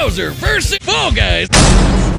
Bowser versus Fall Guys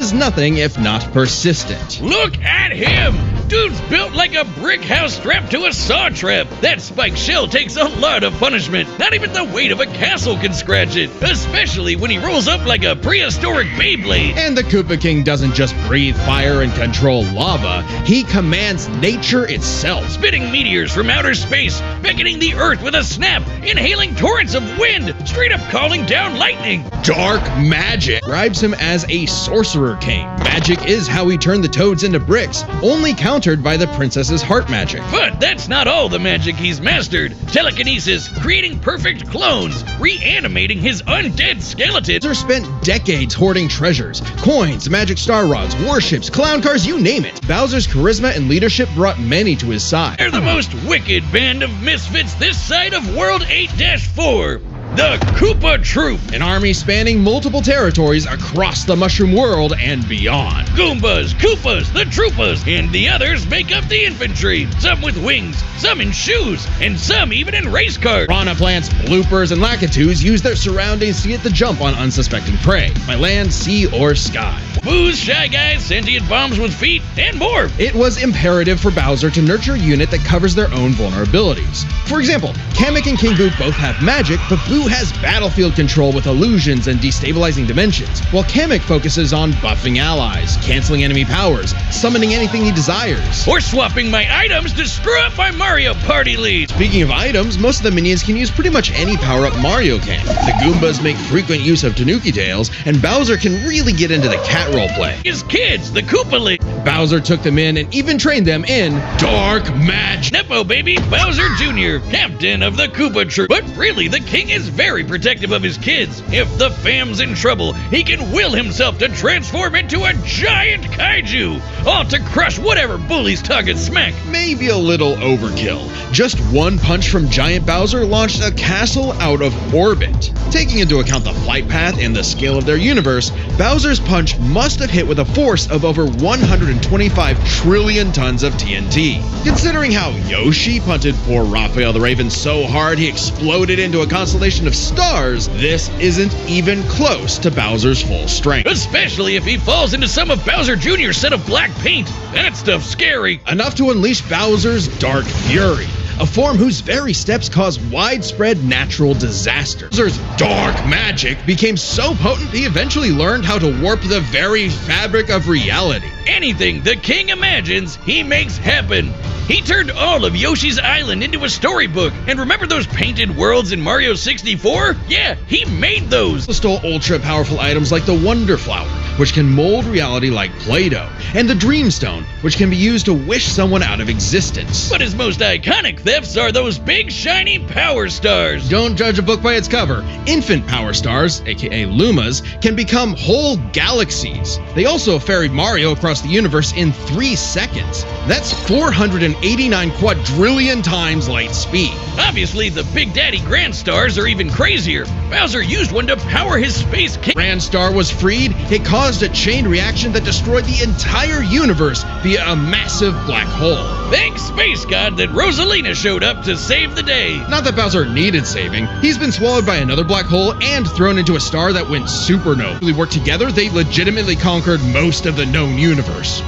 is nothing if not persistent. Look at him! Dude's built like a brick house strapped to a saw trap. That spiked shell takes a lot of punishment. Not even the weight of a castle can scratch it, especially when he rolls up like a prehistoric Beyblade. And the Koopa King doesn't just breathe fire and control lava, he commands nature itself. Spitting meteors from outer space, beckoning the earth with a snap, inhaling torrents of wind, straight up calling down lightning. Dark magic describes him as a sorcerer king. Magic is how he turned the toads into bricks, only countered by the princess's heart magic. But that's not all the magic he's mastered. Telekinesis, creating perfect clones, reanimating his undead skeletons. Bowser spent decades hoarding treasures, coins, magic star rods, warships, clown cars, you name it. Bowser's charisma and leadership brought many to his side. They're the most wicked band of misfits this side of World 8-4. The Koopa Troop, an army spanning multiple territories across the Mushroom World and beyond. Goombas, Koopas, the Troopas, and the others make up the infantry. Some with wings, some in shoes, and some even in race cars. Piranha plants, bloopers, and lakitus use their surroundings to get the jump on unsuspecting prey, by land, sea, or sky. Booze, Shy Guys, sentient bombs with feet, and more. It was imperative for Bowser to nurture a unit that covers their own vulnerabilities. For example, Kamek and King Boo both have magic, but Boo has battlefield control with illusions and destabilizing dimensions, while Kamek focuses on buffing allies, canceling enemy powers, summoning anything he desires, or swapping my items to screw up my Mario Party lead. Speaking of items, most of the minions can use pretty much any power-up Mario can. The Goombas make frequent use of Tanuki tails, and Bowser can really get into the cat roleplay. His kids, the Koopa League. Bowser took them in and even trained them in dark magic. Nepo baby, Bowser Jr., captain of the Koopa Troop. But really, the king is very protective of his kids. If the fam's in trouble, he can will himself to transform into a giant kaiju, all to crush whatever bully's talking smack. Maybe a little overkill. Just one punch from Giant Bowser launched a castle out of orbit. Taking into account the flight path and the scale of their universe, Bowser's punch must have hit with a force of over 125 trillion tons of TNT. Considering how Yoshi punted poor Raphael the Raven so hard he exploded into a constellation of stars, this isn't even close to Bowser's full strength. Especially if he falls into some of Bowser Jr.'s set of black paint. That stuff's scary. Enough to unleash Bowser's Dark Fury, a form whose very steps cause widespread natural disaster. Bowser's dark magic became so potent he eventually learned how to warp the very fabric of reality. Anything the king imagines, he makes happen. He turned all of Yoshi's Island into a storybook. And remember those painted worlds in Mario 64? Yeah, he made those. He stole ultra-powerful items like the Wonder Flower, which can mold reality like Play-Doh, and the Dream Stone, which can be used to wish someone out of existence. But his most iconic thefts are those big shiny power stars. Don't judge a book by its cover. Infant power stars, aka Lumas, can become whole galaxies. They also ferried Mario across the universe in 3 seconds. That's 489 quadrillion times light speed. Obviously, the Big Daddy Grand Stars are even crazier. Bowser used one to power his space king. Grand Star was freed. It caused a chain reaction that destroyed the entire universe via a massive black hole. Thanks, Space God, that Rosalina showed up to save the day. Not that Bowser needed saving. He's been swallowed by another black hole and thrown into a star that went supernova. They worked together, they legitimately conquered most of the known universe.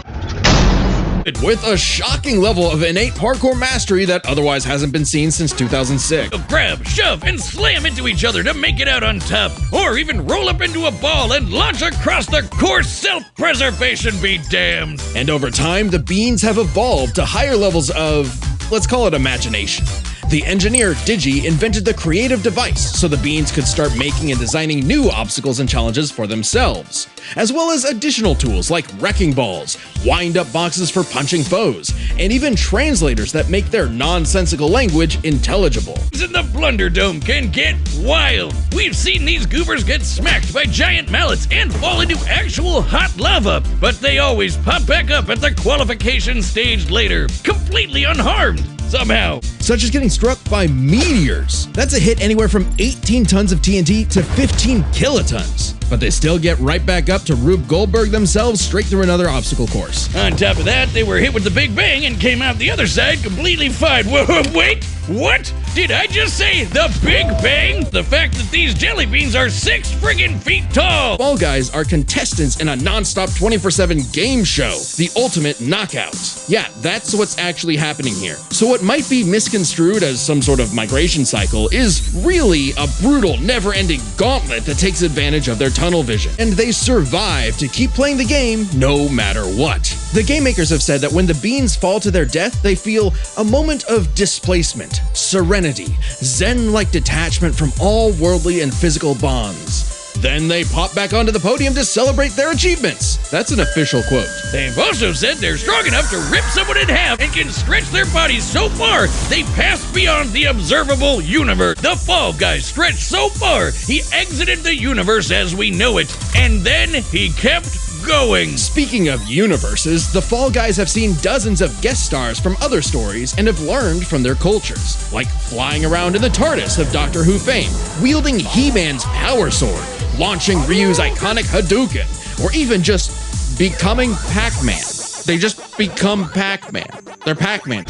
With a shocking level of innate parkour mastery that otherwise hasn't been seen since 2006. Grab, shove, and slam into each other to make it out on top. Or even roll up into a ball and launch across the course. Self-preservation be damned. And over time, the beans have evolved to higher levels of, let's call it imagination. The engineer, Digi, invented the creative device so the beans could start making and designing new obstacles and challenges for themselves, as well as additional tools like wrecking balls, wind-up boxes for punching foes, and even translators that make their nonsensical language intelligible. In the Blunder Dome can get wild. We've seen these goobers get smacked by giant mallets and fall into actual hot lava, but they always pop back up at the qualification stage later, completely unharmed. Somehow. Such as getting struck by meteors. That's a hit anywhere from 18 tons of TNT to 15 kilotons. but they still get right back up to Rube Goldberg themselves straight through another obstacle course. On top of that, they were hit with the Big Bang and came out the other side completely fine. Whoa, wait, what? Did I just say the Big Bang? The fact that these jelly beans are 6 friggin' feet tall! Fall Guys are contestants in a non-stop 24/7 game show, the Ultimate Knockout. Yeah, that's what's actually happening here. So what might be misconstrued as some sort of migration cycle is really a brutal, never-ending gauntlet that takes advantage of their tunnel vision. And they survive to keep playing the game no matter what. The game makers have said that when the beans fall to their death, they feel a moment of displacement, serenity, zen-like detachment from all worldly and physical bonds. Then they pop back onto the podium to celebrate their achievements. That's an official quote. They've also said they're strong enough to rip someone in half and can stretch their bodies so far they pass beyond the observable universe. The Fall Guy stretched so far he exited the universe as we know it, and then he kept going. Speaking of universes, the Fall Guys have seen dozens of guest stars from other stories and have learned from their cultures, like flying around in the TARDIS of Doctor Who fame, wielding He-Man's power sword, launching Ryu's iconic Hadouken, or even just becoming Pac-Man. They just become Pac-Man. They're Pac-Man.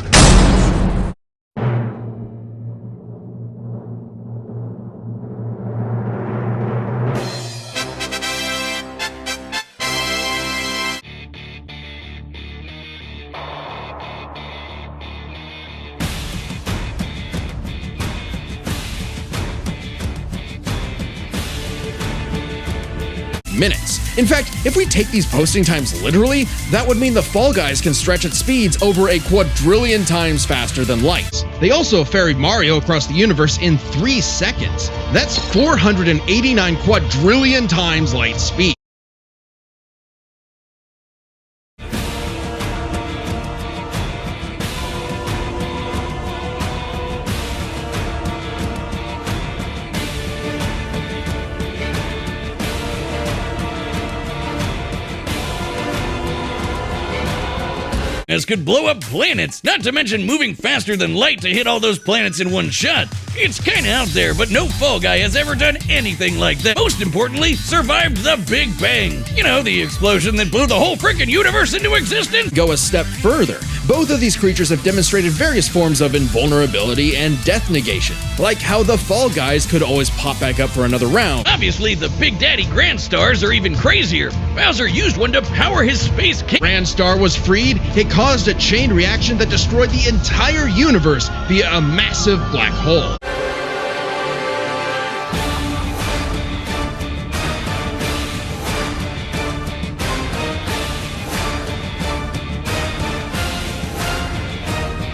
Minutes. In fact, if we take these posting times literally, that would mean the Fall Guys can stretch at speeds over a quadrillion times faster than light. They also ferried Mario across the universe in 3 seconds. That's 489 quadrillion times light speed. This could blow up planets, not to mention moving faster than light to hit all those planets in one shot. It's kinda out there, but no Fall Guy has ever done anything like that. Most importantly, survived the Big Bang. You know, the explosion that blew the whole frickin' universe into existence. Go a step further. Both of these creatures have demonstrated various forms of invulnerability and death negation, like how the Fall Guys could always pop back up for another round. Obviously, the Big Daddy Grand Stars are even crazier. Bowser used one to power his space king. Grand Star was freed. It caused a chain reaction that destroyed the entire universe via a massive black hole.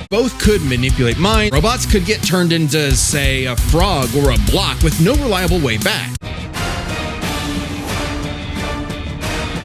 Both could manipulate mind. Robots could get turned into, say, a frog or a block with no reliable way back.